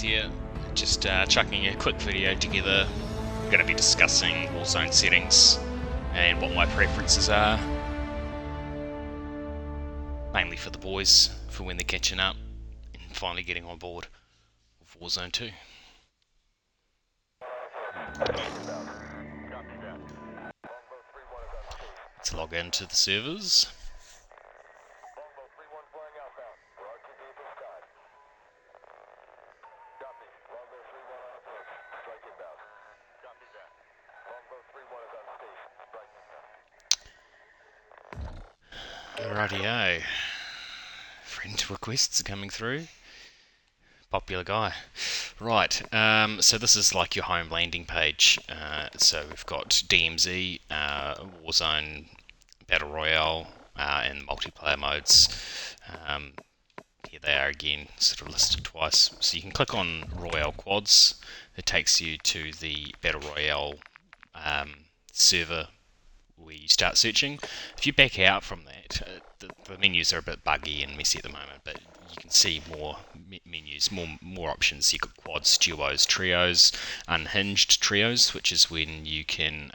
here, just chucking a quick video together. We're going to be discussing Warzone settings and what my preferences are, mainly for the boys, for when they're catching up and finally getting on board with Warzone 2. Let's log into the servers. Rightio. Friend requests are coming through. Popular guy. Right, so this is like your home landing page. So we've got DMZ, Warzone, Battle Royale, and multiplayer modes. Here they are again, sort of listed twice. So you can click on Royale Quads. It takes you to the Battle Royale server where you start searching. If you back out from that, the menus are a bit buggy and messy at the moment, but you can see more menus, more options. You've got quads, duos, trios, unhinged trios, which is when you can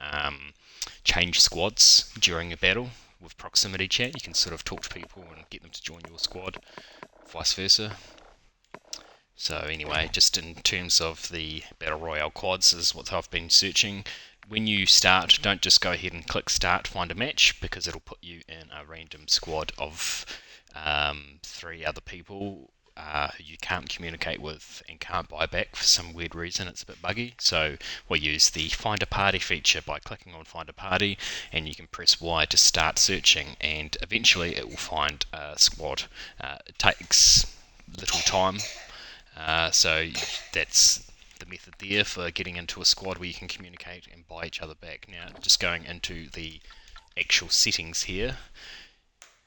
change squads during a battle with proximity chat. You can sort of talk to people and get them to join your squad, vice versa. So anyway, just in terms of the Battle Royale quads is what I've been searching. When you start, don't just go ahead and click start, find a match, because it'll put you in a random squad of 3 other people who you can't communicate with and can't buy back for some weird reason. It's a bit buggy. So we'll use the find a party feature by clicking on find a party, and you can press Y to start searching, and eventually it will find a squad. It takes little time. So that's the method there for getting into a squad where you can communicate and buy each other back. Now, just going into the actual settings here.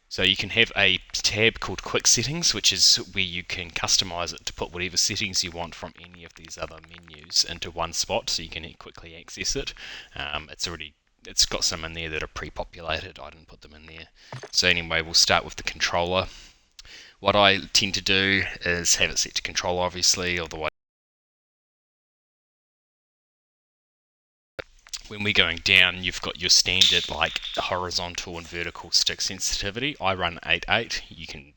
So you can have a tab called Quick Settings, which is where you can customize it to put whatever settings you want from any of these other menus into one spot, so you can quickly access it. It's got some in there that are pre-populated. I didn't put them in there. So anyway, we'll start with the controller. What I tend to do is have it set to controller, obviously, otherwise when we're going down, you've got your standard like horizontal and vertical stick sensitivity. I run 8.8. You can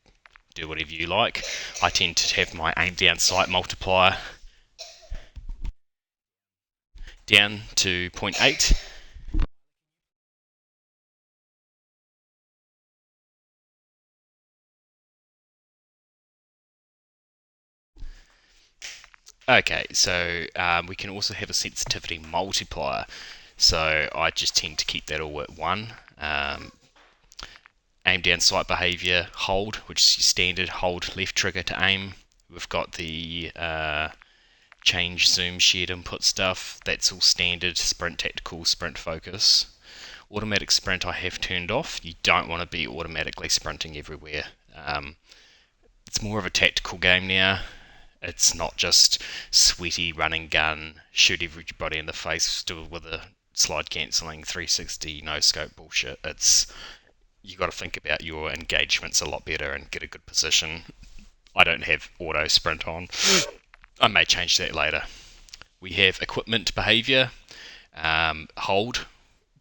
do whatever you like. I tend to have my aim down sight multiplier down to 0.8. Okay, so we can also have a sensitivity multiplier. So I just tend to keep that all at 1. Aim down sight behavior, hold, which is your standard hold left trigger to aim. We've got the change zoom shared input stuff. That's all standard. Sprint tactical, sprint focus. Automatic sprint I have turned off. You don't want to be automatically sprinting everywhere. It's more of a tactical game now. It's not just sweaty running gun, shoot everybody in the face still with a slide cancelling 360 no scope bullshit. You got to think about your engagements a lot better and get a good position. I don't have auto sprint on. I may change that later. We have equipment behavior, hold,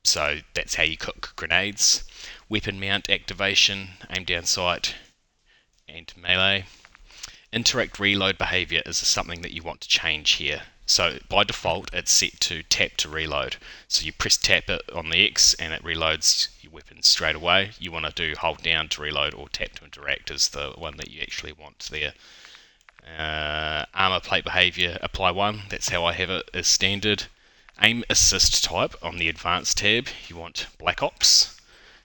so that's how you cook grenades. Weapon mount activation, aim down sight, and melee. Interact reload behavior is something that you want to change here. So by default it's set to tap to reload. So you press tap it on the X and it reloads your weapon straight away. You want to do hold down to reload or tap to interact is the one that you actually want there. Armor plate behavior, apply 1, that's how I have it as standard. Aim assist type on the advanced tab, you want Black Ops.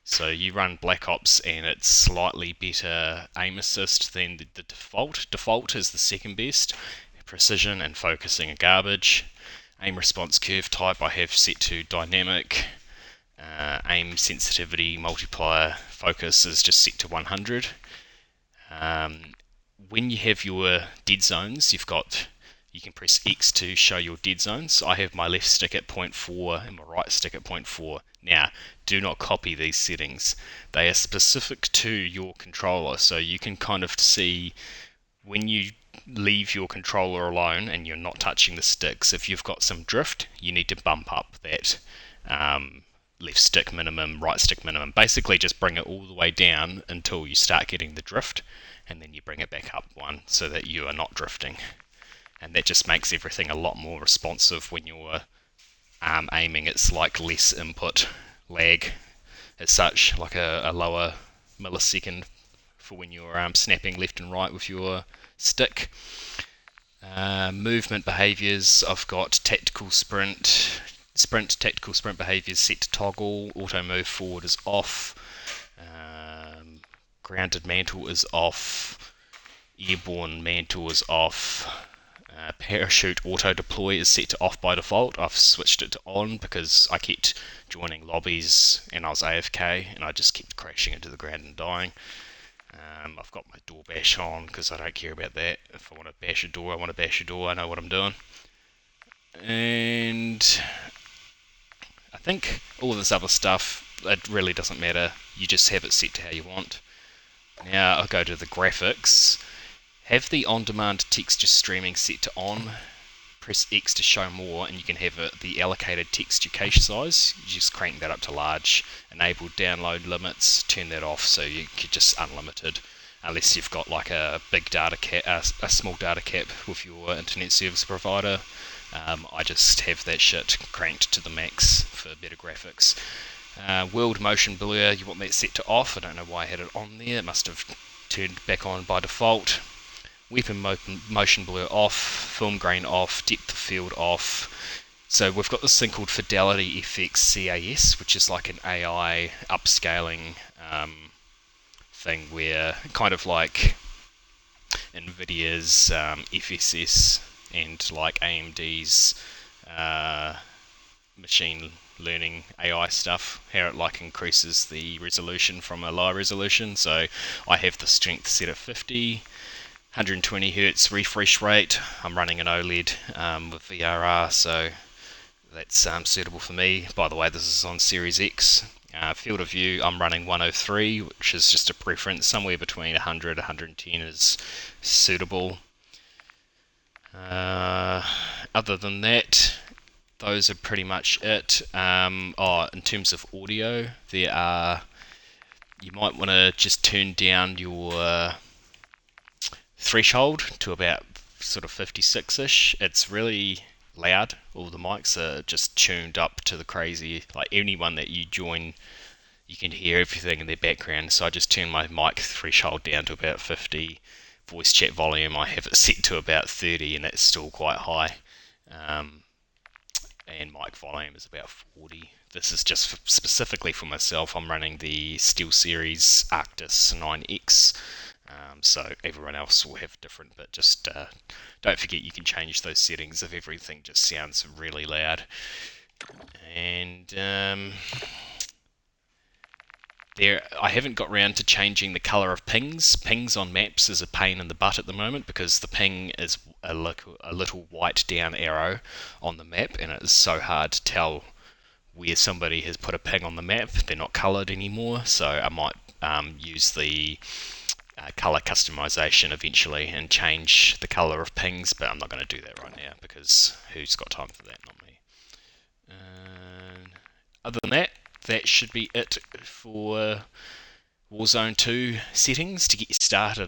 So you run Black Ops and it's slightly better aim assist than the default. Default is the second best. Precision and focusing are garbage. Aim response curve type I have set to dynamic. Aim sensitivity multiplier focus is just set to 100. When you have your dead zones, you can press X to show your dead zones. I have my left stick at 0.4 and my right stick at 0.4. Now, do not copy these settings. They are specific to your controller, so you can kind of see when you leave your controller alone and you're not touching the sticks, if you've got some drift, you need to bump up that left stick minimum, right stick minimum. Basically just bring it all the way down until you start getting the drift, and then you bring it back up one so that you are not drifting. And that just makes everything a lot more responsive when you're aiming. It's like less input lag as such, like a lower millisecond for when you're snapping left and right with your stick. Movement behaviors, I've got tactical tactical sprint behaviors set to toggle, auto move forward is off, grounded mantle is off, airborne mantle is off, parachute auto deploy is set to off by default. I've switched it to on because I kept joining lobbies and I was AFK and I just kept crashing into the ground and dying. I've got my door bash on because I don't care about that. If I want to bash a door, I want to bash a door. I know what I'm doing. And I think all of this other stuff, it really doesn't matter. You just have it set to how you want. Now I'll go to the graphics. Have the on-demand texture streaming set to on. Press X to show more, and you can have the allocated texture cache size. You just crank that up to large. Enable download limits. Turn that off so you could just unlimited, unless you've got like a big data cap, a small data cap with your internet service provider. I just have that shit cranked to the max for better graphics. World motion blur, you want that set to off. I don't know why I had it on there. It must have turned back on by default. Weapon motion blur off, film grain off, depth of field off. So we've got this thing called Fidelity FX CAS, which is like an AI upscaling thing where kind of like NVIDIA's FSS and like AMD's machine learning AI stuff, how it like increases the resolution from a lower resolution. So I have the strength set at 50. 120 Hz refresh rate. I'm running an OLED with VRR, so that's suitable for me. By the way, this is on Series X. Field of view, I'm running 103, which is just a preference. Somewhere between 100 and 110 is suitable. Other than that, those are pretty much it. In terms of audio, you might want to just turn down your threshold to about sort of 56ish. It's really loud. All the mics are just tuned up to the crazy. Like anyone that you join, you can hear everything in their background. So I just turn my mic threshold down to about 50. Voice chat volume, I have it set to about 30, and that's still quite high. And mic volume is about 40. This is just specifically for myself. I'm running the SteelSeries Arctis 9X. So everyone else will have different, but just don't forget you can change those settings if everything just sounds really loud. And I haven't got round to changing the colour of pings. Pings on maps is a pain in the butt at the moment because the ping is a little white down arrow on the map, and it is so hard to tell where somebody has put a ping on the map. They're not coloured anymore, so I might use the colour customization eventually and change the colour of pings, but I'm not going to do that right now because who's got time for that? Not me. Other than that, that should be it for Warzone 2 settings to get you started.